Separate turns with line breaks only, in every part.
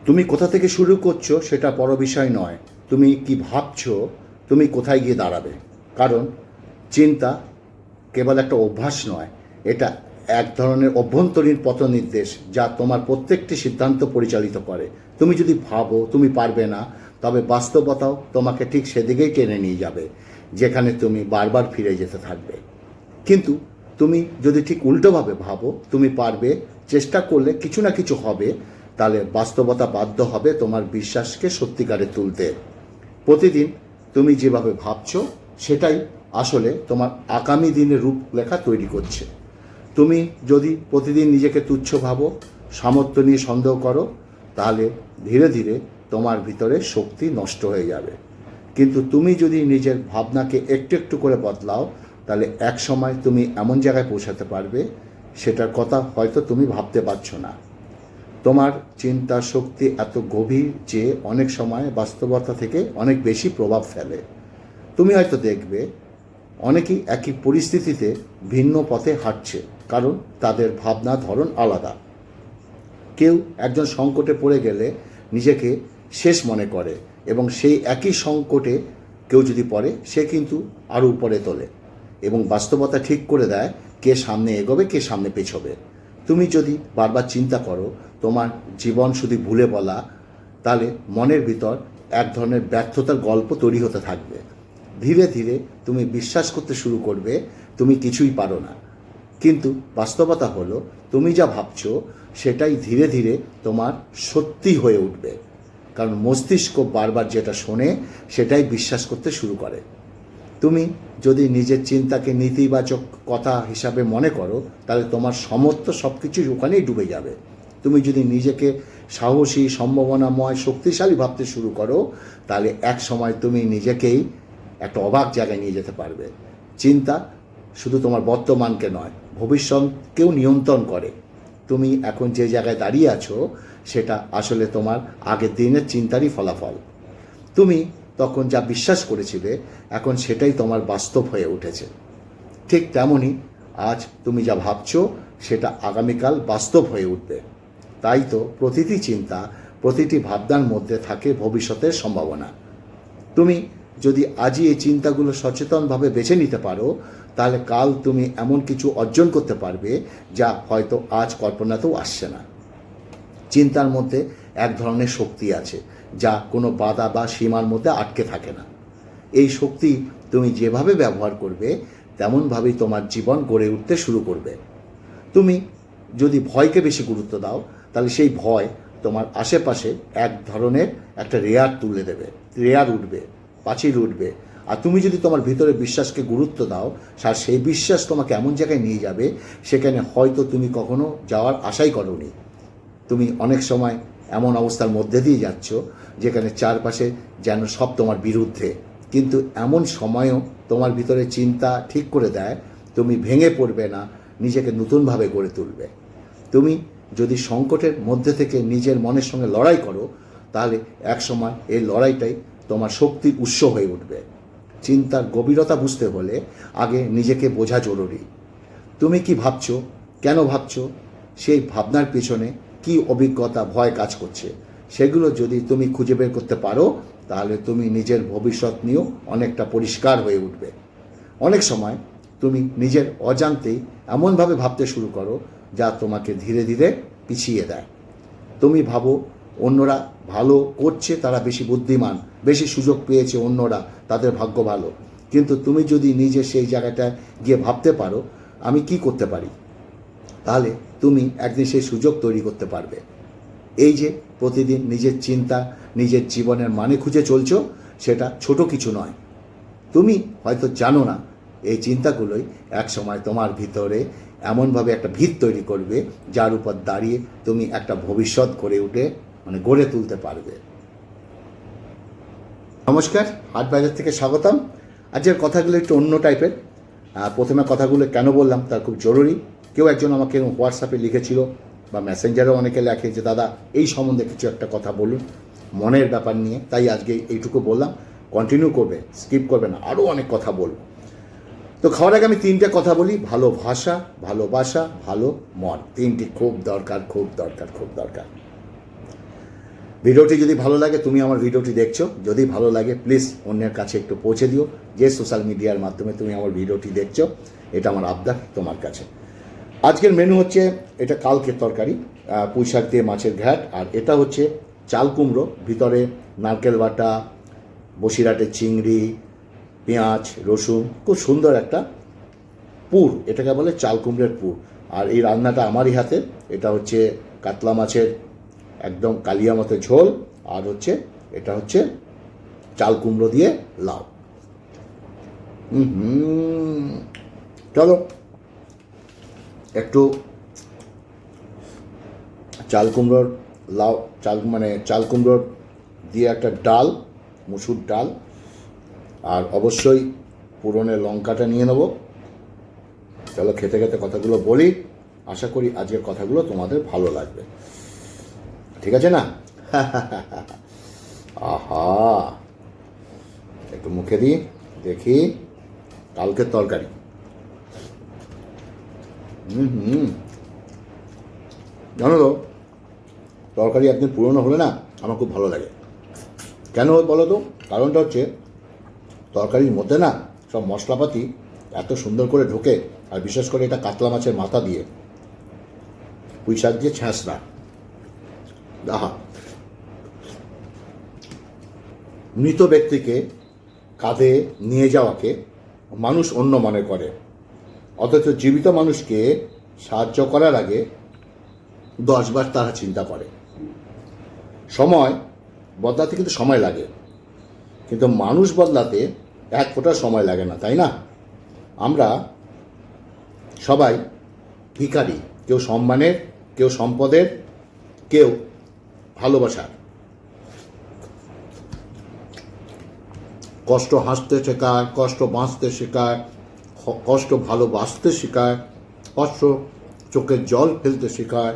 তুমি কোথা থেকে শুরু করছো সেটা বড় বিষয় নয়, তুমি কি ভাবছো, তুমি কোথায় গিয়ে দাঁড়াবে। কারণ চিন্তা কেবল একটা অভ্যাস নয়, এটা এক ধরনের অভ্যন্তরীণ পথনির্দেশ যা তোমার প্রত্যেকটি সিদ্ধান্ত পরিচালিত করে। তুমি যদি ভাবো তুমি পারবে না, তবে বাস্তবতাও তোমাকে ঠিক সেদিকেই টেনে নিয়ে যাবে, যেখানে তুমি বারবার ফিরে যেতে থাকবে। কিন্তু তুমি যদি ঠিক উল্টোভাবে ভাবো তুমি পারবে, চেষ্টা করলে কিছু না কিছু হবে, তাহলে বাস্তবতা বাধ্য হবে তোমার বিশ্বাসকে সত্যিকারে তুলতে। প্রতিদিন তুমি যেভাবে ভাবছো সেটাই আসলে তোমার আগামী দিনের রূপরেখা তৈরি করছে। তুমি যদি প্রতিদিন নিজেকে তুচ্ছ ভাবো, সামর্থ্য নিয়ে সন্দেহ করো, তাহলে ধীরে ধীরে তোমার ভিতরে শক্তি নষ্ট হয়ে যাবে। কিন্তু তুমি যদি নিজের ভাবনাকে একটু একটু করে বদলাও, তাহলে এক সময় তুমি এমন জায়গায় পৌঁছাতে পারবে সেটার কথা হয়তো তুমি ভাবতে পারছো না। তোমার চিন্তা শক্তি এত গভীর যে অনেক সময় বাস্তবতা থেকে অনেক বেশি প্রভাব ফেলে। তুমি হয়তো দেখবে অনেকেই একই পরিস্থিতিতে ভিন্ন পথে হাঁটছে, কারণ তাদের ভাবনা ধরন আলাদা। কেউ একজন সংকটে পড়ে গেলে নিজেকে শেষ মনে করে, এবং সেই একই সংকটে কেউ যদি পড়ে সে কিন্তু আরও উপরে তোলে এবং বাস্তবতা ঠিক করে দেয় কে সামনে এগোবে কে সামনে পেছবে। তুমি যদি বারবার চিন্তা করো তোমার জীবন শুধু ভুলে বলা, তাহলে মনের ভিতর এক ধরনের ব্যর্থতার গল্প তৈরি হতে থাকবে। ধীরে ধীরে তুমি বিশ্বাস করতে শুরু করবে তুমি কিছুই পারো না। কিন্তু বাস্তবতা হলো তুমি যা ভাবছো সেটাই ধীরে ধীরে তোমার সত্যি হয়ে উঠবে, কারণ মস্তিষ্ক বারবার যেটা শোনে সেটাই বিশ্বাস করতে শুরু করে। তুমি যদি নিজের চিন্তাকে নেতিবাচক কথা হিসাবে মনে করো, তাহলে তোমার সমস্ত সব কিছুই ওখানেই ডুবে যাবে। তুমি যদি নিজেকে সাহসী, সম্ভাবনাময়, শক্তিশালী ভাবতে শুরু করো, তাহলে এক সময় তুমি নিজেকেই একটা অবাক জায়গায় নিয়ে যেতে পারবে। চিন্তা শুধু তোমার বর্তমানকে নয়, ভবিষ্যৎকেও নিয়ন্ত্রণ করে। তুমি এখন যে জায়গায় দাঁড়িয়ে আছো সেটা আসলে তোমার আগের দিনের চিন্তারই ফলাফল। তুমি তখন যা বিশ্বাস করেছিলে এখন সেটাই তোমার বাস্তব হয়ে উঠেছে। ঠিক তেমনই আজ তুমি যা ভাবছো সেটা আগামীকাল বাস্তব হয়ে উঠবে। তাই তো প্রতিটি চিন্তা, প্রতিটি ভাবনার মধ্যে থাকে ভবিষ্যতের সম্ভাবনা। তুমি যদি আজই এই চিন্তাগুলো সচেতনভাবে বেছে নিতে পারো, তাহলে কাল তুমি এমন কিছু অর্জন করতে পারবে যা হয়তো আজ কল্পনাতেও আসছে না। চিন্তার মধ্যে এক ধরনের শক্তি আছে যা কোনো বাধা বা সীমার মধ্যে আটকে থাকে না। এই শক্তি তুমি যেভাবে ব্যবহার করবে তেমনভাবেই তোমার জীবন গড়ে উঠতে শুরু করবে। তুমি যদি ভয়কে বেশি গুরুত্ব দাও, তাহলে সেই ভয় তোমার আশেপাশে এক ধরনের একটা রেয়ার উঠবে, পাঁচিল উঠবে। আর তুমি যদি তোমার ভিতরে বিশ্বাসকে গুরুত্ব দাও, আর সেই বিশ্বাস তোমাকে এমন জায়গায় নিয়ে যাবে সেখানে হয়তো তুমি কখনো যাওয়ার আশাই করোনি। তুমি অনেক সময় এমন অবস্থার মধ্যে দিয়ে যাচ্ছ যেখানে চারপাশে যেন সব তোমার বিরুদ্ধে, কিন্তু এমন সময়ও তোমার ভিতরে চিন্তা ঠিক করে দেয় তুমি ভেঙে পড়বে না, নিজেকে নতুনভাবে গড়ে তুলবে। তুমি যদি সংকটের মধ্যে থেকে নিজের মনের সঙ্গে লড়াই করো, তাহলে এক সময় এই লড়াইটাই তোমার শক্তির উৎস হয়ে উঠবে। চিন্তার গভীরতা বুঝতে হলে আগে নিজেকে বোঝা জরুরি। তুমি কি ভাবছো, কেন ভাবছো, সেই ভাবনার পেছনে কি অভিজ্ঞতা, ভয় কাজ করছে, সেগুলো যদি তুমি খুঁজে বের করতে পারো, তাহলে তুমি নিজের ভবিষ্যৎ নিয়েও অনেকটা পরিষ্কার হয়ে উঠবে। অনেক সময় তুমি নিজের অজান্তেই এমনভাবে ভাবতে শুরু করো যা তোমাকে ধীরে ধীরে পিছিয়ে দেয়। তুমি ভাবো অন্যরা ভালো করছে, তারা বেশি বুদ্ধিমান, বেশি সুযোগ পেয়েছে, অন্যরা তাদের ভাগ্য ভালো। কিন্তু তুমি যদি নিজে সেই জায়গাটায় গিয়ে ভাবতে পারো আমি কি করতে পারি, তাহলে তুমি একদিন সেই সুযোগ তৈরি করতে পারবে। এই যে প্রতিদিন নিজের চিন্তা, নিজের জীবনের মানে খুঁজে চলছো, সেটা ছোট কিছু নয়। তুমি হয়তো জানো না এই চিন্তাগুলোই এক সময় তোমার ভিতরে এমনভাবে একটা ভিত তৈরি করবে যার উপর দাঁড়িয়ে তুমি একটা ভবিষ্যৎ গড়ে তুলতে পারবে। নমস্কার, হাট বাজার থেকে স্বাগতম। আজকের কথাগুলো একটু অন্য টাইপের। প্রথমে কথাগুলো কেন বললাম তার খুব জরুরি। কেউ একজন আমাকে হোয়াটসঅ্যাপে লিখেছিল বা মেসেঞ্জারেও অনেকে লেখে যে দাদা এই সম্বন্ধে কিছু একটা কথা বলুন, মনের ব্যাপার নিয়ে। তাই আজকে এইটুকু বললাম, কন্টিনিউ করবে, স্কিপ করবে না, আরও অনেক কথা বলবো। তো খাওয়ার আগে আমি তিনটে কথা বলি, ভালো ভাষা, ভালোবাসা, ভালো মন। তিনটি খুব দরকার, খুব দরকার, খুব দরকার। ভিডিওটি যদি ভালো লাগে, তুমি আমার ভিডিওটি দেখছো, যদি ভালো লাগে প্লিজ অন্যের কাছে একটু পৌঁছে দিও। যে সোশ্যাল মিডিয়ার মাধ্যমে তুমি আমার ভিডিওটি দেখছো, এটা আমার আবদার তোমার কাছে। আজকের মেনু হচ্ছে, এটা কালকের তরকারি, পুঁই শাক দিয়ে মাছের ঘ্যাট, আর এটা হচ্ছে চাল কুমড়ো, ভিতরে নারকেল বাটা, বসিরহাটের চিংড়ি, পেঁয়াজ, রসুন, খুব সুন্দর একটা পুর, এটাকে বলে চাল কুমড়োর পুর। আর এই রান্নাটা আমারই হাতে। এটা হচ্ছে কাতলা মাছের একদম কালিয়া মতো ঝোল, আর হচ্ছে এটা হচ্ছে চাল কুমড়ো দিয়ে লাউ। চলো একটু চাল কুমড়োর লাউ, চাল কুমড়োর দিয়ে একটা ডাল, মুসুর ডাল, আর অবশ্যই পুরনের লঙ্কাটা নিয়ে নেব। চলো খেতে খেতে কথাগুলো বলি, আশা করি আজকের কথাগুলো তোমাদের ভালো লাগবে, ঠিক আছে না? আহা, একটু মুখে দিই, দেখি কালকের তরকারি। জানো তো, তরকারি একদিন পুরনো হলে না আমার খুব ভালো লাগে। কেন বলো তো? কারণটা হচ্ছে তরকারির মধ্যে না সব মশলাপাতি এত সুন্দর করে ঢোকে, আর বিশেষ করে এটা কাতলা মাছের মাথা দিয়ে, পুঁই শাক দিয়ে ছ্যাঁচড়া, আহা। মৃত ব্যক্তিকে কাঁধে নিয়ে যাওয়াকে মানুষ অন্য মনে করে, অথচ জীবিত মানুষকে সাহায্য করার আগে 10 বার তারা চিন্তা করে। সময় বদলাতে কিন্তু সময় লাগে, কিন্তু মানুষ বদলাতে এক ফোঁটা সময় লাগে না, তাই না? আমরা সবাই ভিখারি, কেউ সম্মানের, কেউ সম্পদের, কেউ ভালোবাসার। কষ্ট হাসতে শেখায়, কষ্ট বাঁচতে শেখায়, কষ্ট ভালোবাসতে শেখায়, কষ্ট চোখের জল ফেলতে শেখায়,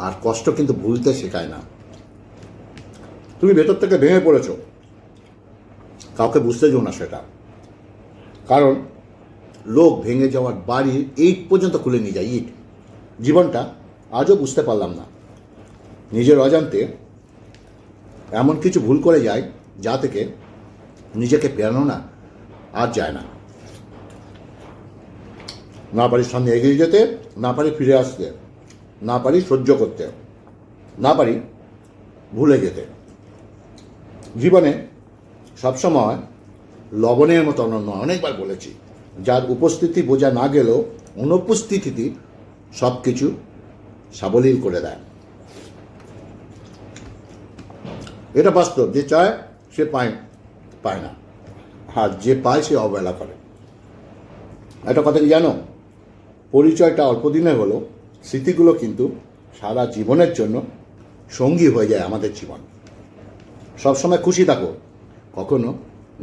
আর কষ্ট কিন্তু ভুলতে শেখায় না। তুমি ভেতর থেকে ভেঙে পড়েছো, কাউকে বুঝতে যাও না সেটা, কারণ লোক ভেঙে যাওয়ার বাড়ির ইট পর্যন্ত খুলে নিয়ে যায়, ইট। জীবনটা আজও বুঝতে পারলাম না, নিজের অজান্তে এমন কিছু ভুল করে যায় যা থেকে নিজেকে ফেরানো না আর যায় না। না পারি সামনে এগিয়ে যেতে, না পারি ফিরে আসতে, না পারি সহ্য করতে, না পারি ভুলে যেতে। জীবনে সবসময় লবণের মতো অনন্য, অনেকবার বলেছি, যার উপস্থিতি বোঝা না গেলেও অনুপস্থিতি সব কিছু সাবলীল করে দেয়। এটা বাস্তব, যে চায় সে পায় না, আর যে পায় সে অবহেলা করে। একটা কথা কি জানো? পরিচয়টা অল্প দিনের হলো, স্মৃতিগুলো কিন্তু সারা জীবনের জন্য সঙ্গী হয়ে যায় আমাদের জীবন। সবসময় খুশি থাকো, কখনো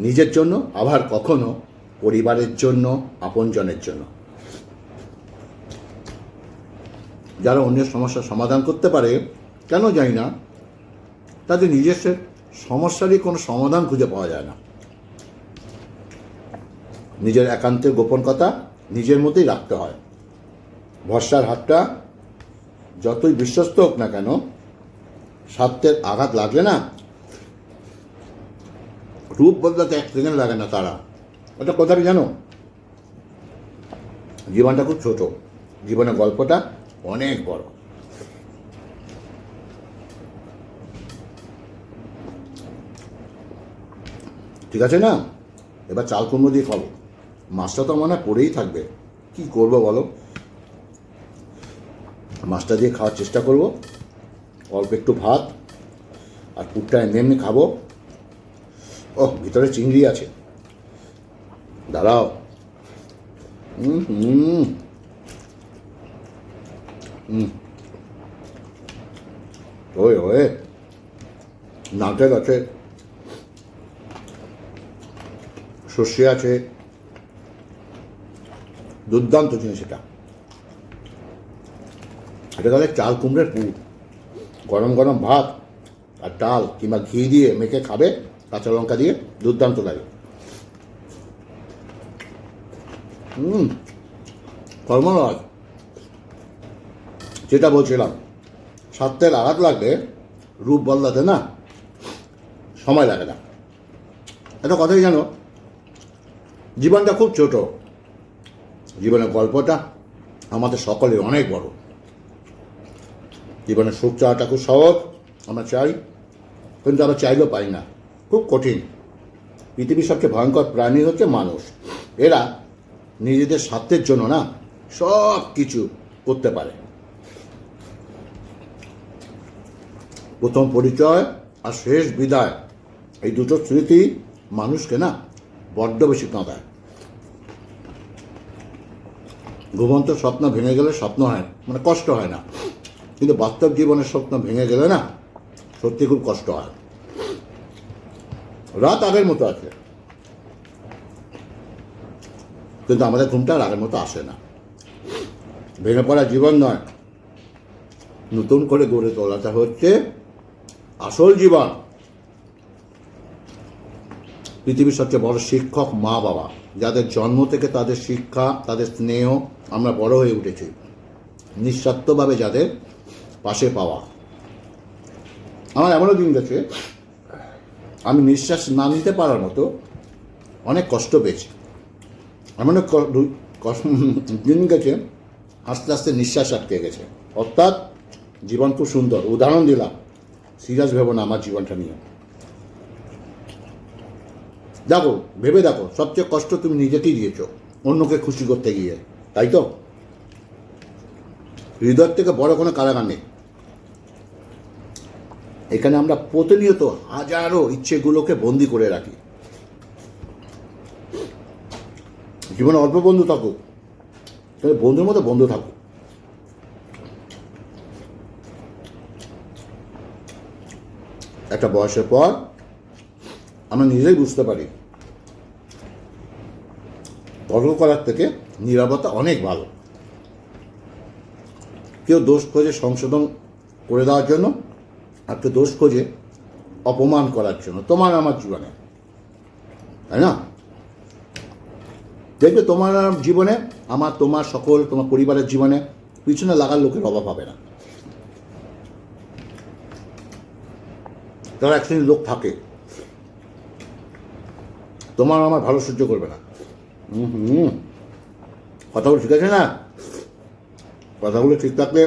নিজের জন্য, আবার কখনো পরিবারের জন্য, আপনজনের জন্য। যারা অন্যের সমস্যার সমাধান করতে পারে, কেন জানি না, তাদের নিজস্ব সমস্যারই কোনো সমাধান খুঁজে পাওয়া যায় না। নিজের একান্তের গোপন কথা নিজের মধ্যেই রাখতে হয়। ভরসার হাতটা যতই বিশ্বস্ত হোক না কেন, স্বার্থের আঘাত লাগলে না, রূপ বদলাতে 1 সেকেন্ড লাগে না তারা। ওটা কথাটা জানো? জীবনটা খুব ছোট, জীবনের গল্পটা অনেক বড়। ঠিক আছে না? এবার চাল কুমড়ো দিয়ে খাবো। মাছটা তো মনে হয় পড়েই থাকবে, কি করবো বলো? মাছটা দিয়ে খাওয়ার চেষ্টা করব, অল্প একটু ভাত, আর পুরটা এমনি খাবো। ওহ, ভিতরে চিংড়ি আছে, দাঁড়াও। ওই ওয়ে, নারকেল আছে, সর্ষে আছে, দুর্দান্ত জিনিস এটা। এটা তাহলে চাল কুমড়োর পুর, গরম গরম ভাত আর ডাল কিংবা ঘি দিয়ে মেখে খাবে, কাঁচা লঙ্কা দিয়ে, দুর্দান্ত লাগে। কর্মরাজ, যেটা বলছিলাম, স্বার্থের আঘাত লাগলে রূপ বদলাতে না সময় লাগে না। একটা কথাই জানো, জীবনটা খুব ছোট, জীবনের গল্পটা আমাদের সকলের অনেক বড়। জীবনের সুখ চাওয়াটা খুব সহজ, আমরা চাই, কিন্তু আমরা চাইলেও পাই না, খুব কঠিন। পৃথিবীর সবচেয়ে ভয়ঙ্কর প্রাণী হচ্ছে মানুষ। এরা নিজেদের স্বার্থের জন্য না সব কিছু করতে পারে। প্রথম পরিচয় আর শেষ বিদায়, এই দুটো স্মৃতি মানুষকে না বড্ড বেশি কাঁদায়। ঘুমন্ত স্বপ্ন ভেঙে গেলে স্বপ্ন হয় মানে কষ্ট হয় না, কিন্তু বাস্তব জীবনের স্বপ্ন ভেঙে গেলে না সত্যি খুব কষ্ট হয়। রাত আগের মতো আছে, কিন্তু আমাদের ঘুমটা আর আগের মতো আসে না। ভেঙে পড়া জীবন নয়, নতুন করে গড়ে তোলাটা হচ্ছে আসল জীবন। পৃথিবীর সবচেয়ে বড় শিক্ষক মা বাবা, যাদের জন্ম থেকে তাদের শিক্ষা, তাদের স্নেহ আমরা বড় হয়ে উঠেছি, নিঃস্বার্থভাবে যাদের পাশে পাওয়া। আমার এমনও দিন গেছে আমি নিঃশ্বাস না নিতে পারার মতো অনেক কষ্ট পেয়েছি। এমন দিন গেছে আস্তে আস্তে নিঃশ্বাস আটকে গেছে। অর্থাৎ জীবন খুব সুন্দর। উদাহরণ দিলাম, সিরিয়াস ভেবো না আমার জীবনটা নিয়ে। দেখো, ভেবে দেখো, সবচেয়ে কষ্ট তুমি নিজেকেই দিয়েছো অন্যকে খুশি করতে গিয়ে, তাই তো? হৃদয় থেকে বড় কোনো কারাগার নেই। এখানে আমরা প্রতিনিয়ত হাজারো ইচ্ছেগুলোকে বন্দি করে রাখি। জীবনে অল্প বন্ধু থাকুক, তবে বন্ধুর মতো বন্ধু থাকুক। একটা বয়সের পর আমরা নিজেই বুঝতে পারি তর্ক করার থেকে নীরবতা অনেক ভালো। কেউ দোষ খোঁজে সংশোধন করে দেওয়ার জন্য, আর কেউ দোষ খোঁজে অপমান করার জন্য। তোমার আমার জীবনে, তাই না? দেখবে তোমার জীবনে, আমার তোমার সকল তোমার পরিবারের জীবনে পিছনে লাগার লোকের অভাব হবে না। তারা এক শ্রেণীর লোক থাকে, তোমার আমার ভালো সহ্য করবে না। কথাগুলো ঠিক আছে না? কথাগুলো ঠিক থাকলে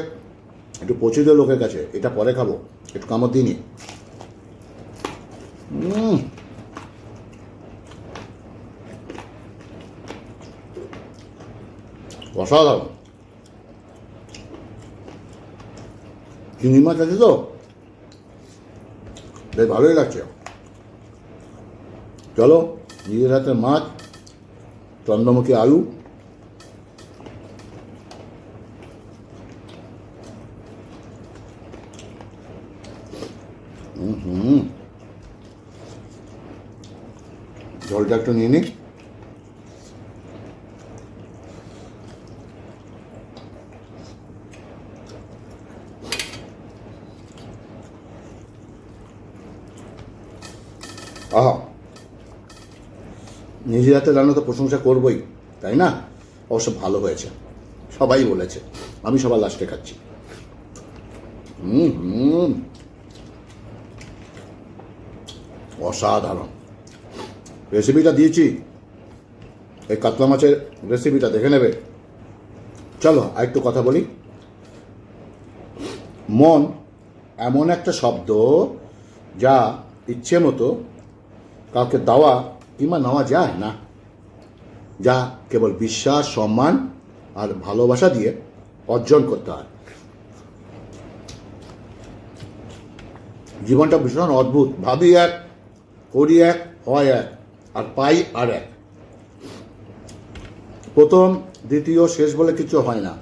একটু পৌঁছে দিও লোকের কাছে, এটা পরে খাবো, একটু কামড় দিইনি। অসাধারণ। চিংড়ি মাছ আছে তো, বেশ ভালোই লাগছে। চলো, নিজের হাতের মাছ, চন্দ্রমুখী আলু, জলটা একটু নিয়ে নিই। আহা, নিজের হাতে রান্না তো প্রশংসা করবই, তাই না? অবশ্য ভালো হয়েছে, সবাই বলেছে। আমি সবার লাস্টে খাচ্ছি। অসাধারণ। রেসিপিটা দিয়েছি, এই কাতলা মাছের রেসিপিটা দেখে নেবে। চলো আরেকটু কথা বলি। মন এমন একটা শব্দ যা ইচ্ছে মতো কাউকে দেওয়া কিংবা নেওয়া যায় না, যা কেবল বিশ্বাস, সম্মান আর ভালোবাসা দিয়ে অর্জন করতে হয়। জীবনটা ভীষণ অদ্ভুত। ভাবি এক, করি এক, হয় এক, আর পাই আর এক। প্রথম, দ্বিতীয়, শেষ বলে কিছু হয় না।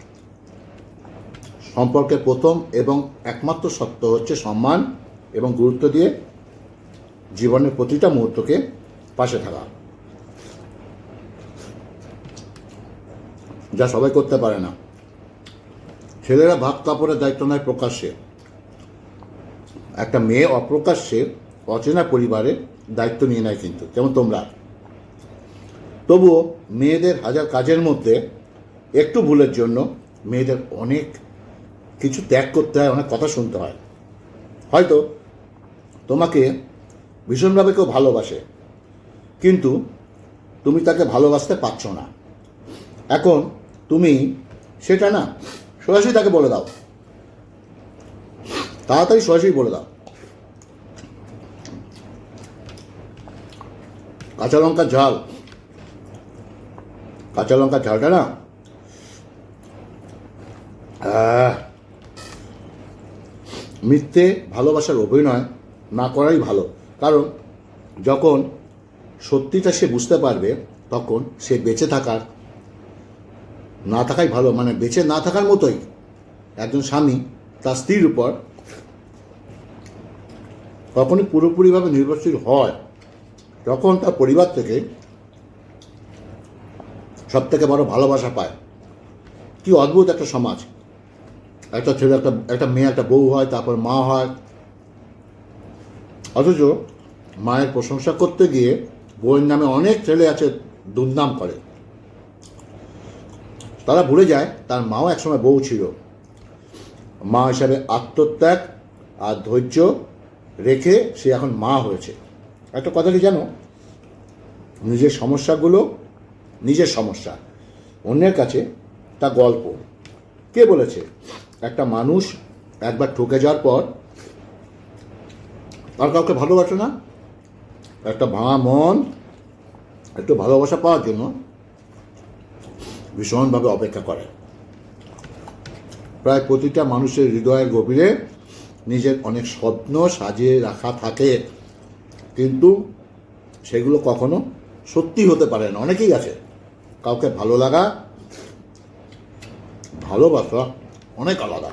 সম্পর্কের প্রথম এবং একমাত্র সত্য হচ্ছে সম্মান এবং গুরুত্ব দিয়ে জীবনের প্রতিটা মুহূর্তকে পাশে থাকা, যা সবাই করতে পারে না। ছেলেরা ভাত কাপড়ের দায়িত্ব নেয় প্রকাশ্যে, একটা মেয়ে অপ্রকাশ্যে অচেনা পরিবারের দায়িত্ব নিয়ে নেয় কিন্তু, যেমন তোমরা। তবুও মেয়েদের হাজার কাজের মধ্যে একটু ভুলের জন্য মেয়েদের অনেক কিছু ত্যাগ করতে হয়, অনেক কথা শুনতে হয়। হয়তো তোমাকে ভীষণভাবে কেউ ভালোবাসে, কিন্তু তুমি তাকে ভালোবাসতে পারছো না। এখন তুমি সেটা না সরাসরি তাকে বলে দাও, তাড়াতাড়ি সরাসরি বলে দাও। কাঁচা লঙ্কার ঝালটা না মিথ্যে ভালোবাসার অভিনয় না করাই ভালো। কারণ যখন সত্যিটা সে বুঝতে পারবে, তখন সে বেঁচে থাকার না থাকাই ভালো, মানে বেঁচে না থাকার মতোই। একজন স্বামী তার স্ত্রীর উপর তখনই পুরোপুরিভাবে নির্ভরশীল হয় যখন তার পরিবার থেকে সব থেকে বড় ভালোবাসা পায়। কি অদ্ভুত একটা সমাজ! একটা ছেলে একটা মেয়ে একটা বউ হয়, তারপর মা হয়, অথচ মায়ের প্রশংসা করতে গিয়ে বউয়ের নামে অনেক ছেলে আছে দুর্নাম করে। তারা ভুলে যায় তার মাও একসময় বউ ছিল। মা হিসাবে আত্মত্যাগ আর ধৈর্য রেখে সে এখন মা হয়েছে। একটা কথা কি জানো, নিজের সমস্যাগুলো নিজের সমস্যা, অন্যের কাছে তা গল্প। কে বলেছে একটা মানুষ একবার ঠকে যাওয়ার পর আর কাউকে ভালোবাসে না? একটা ভাঙা মন একটু ভালোবাসা পাওয়ার জন্য ভীষণভাবে অপেক্ষা করে। প্রায় প্রতিটা মানুষের হৃদয়ের গভীরে নিজের অনেক স্বপ্ন সাজিয়ে রাখা থাকে, কিন্তু সেগুলো কখনো সত্যি হতে পারে না। অনেকেই আছে, কাউকে ভালো লাগা ভালোবাসা অনেক আলাদা।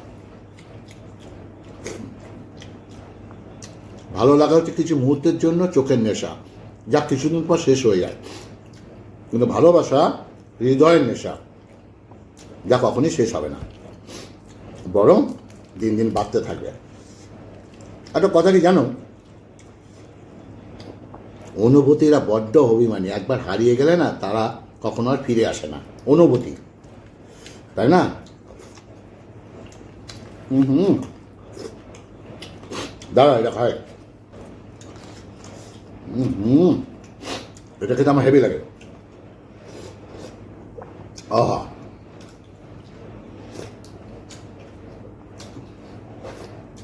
ভালো লাগা হচ্ছে কিছু মুহূর্তের জন্য চোখের নেশা, যা কিছুদিন পর শেষ হয়ে যায়। কিন্তু ভালোবাসা হৃদয়ের নেশা, যা কখনই শেষ হবে না, বরং দিন দিন বাড়তে থাকবে। একটা কথা কি জানো, অনুভূতিরা বড্ড অভিমানী। একবার হারিয়ে গেলে না, তারা কখনো আর ফিরে আসে না। অনুভূতি, তাই না? দাঁড়া, এটা খায়। এটা খেতে আমার হেভি লাগে। আহা,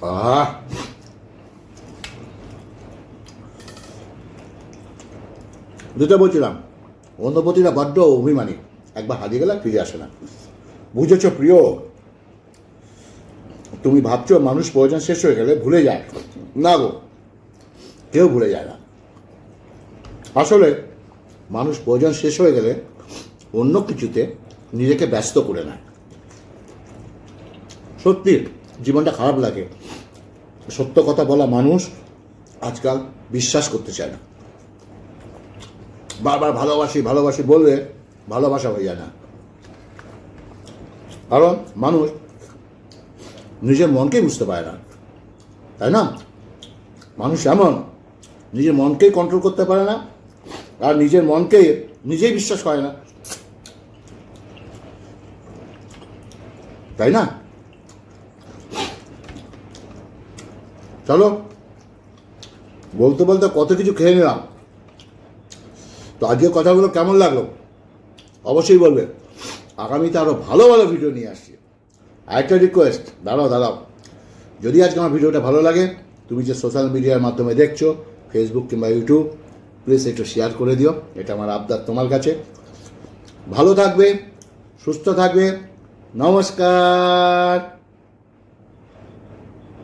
আহা, যেটা বলছিলাম, অনুভূতিরা বড্ড অভিমানী। একবার হারিয়ে গেলে ফিরে আসে না। বুঝেছ প্রিয়? তুমি ভাবছো মানুষ প্রয়োজন শেষ হয়ে গেলে ভুলে যায়। না গো, কেউ ভুলে যায় না। আসলে মানুষ প্রয়োজন শেষ হয়ে গেলে অন্য কিছুতে নিজেকে ব্যস্ত করে নেয়। সত্যি জীবনটা খারাপ লাগে। সত্য কথা বলা মানুষ আজকাল বিশ্বাস করতে চায় না। বারবার ভালোবাসি বললে ভালোবাসা হয়ে যায় না। কারণ মানুষ নিজের মনকেই বুঝতে পারে না, তাই না? মানুষ এমন, নিজের মনকেই কন্ট্রোল করতে পারে না, আর নিজের মনকে নিজেই বিশ্বাস করে না, তাই না? চলো, বলতে বলতে কত কিছু খেয়ে নিলাম। তো আজকের কথাগুলো কেমন লাগলো অবশ্যই বলবে। আগামীতে আরও ভালো ভালো ভিডিও নিয়ে আসছি। আরেকটা রিকোয়েস্ট, দাঁড়াও, যদি আজকে আমার ভিডিওটা ভালো লাগে, তুমি যে সোশ্যাল মিডিয়ার মাধ্যমে দেখছো, ফেসবুক কিংবা ইউটিউব, প্লিজ একটু শেয়ার করে দিও। এটা আমার আবদার তোমার কাছে। ভালো থাকবে, সুস্থ থাকবে। নমস্কার।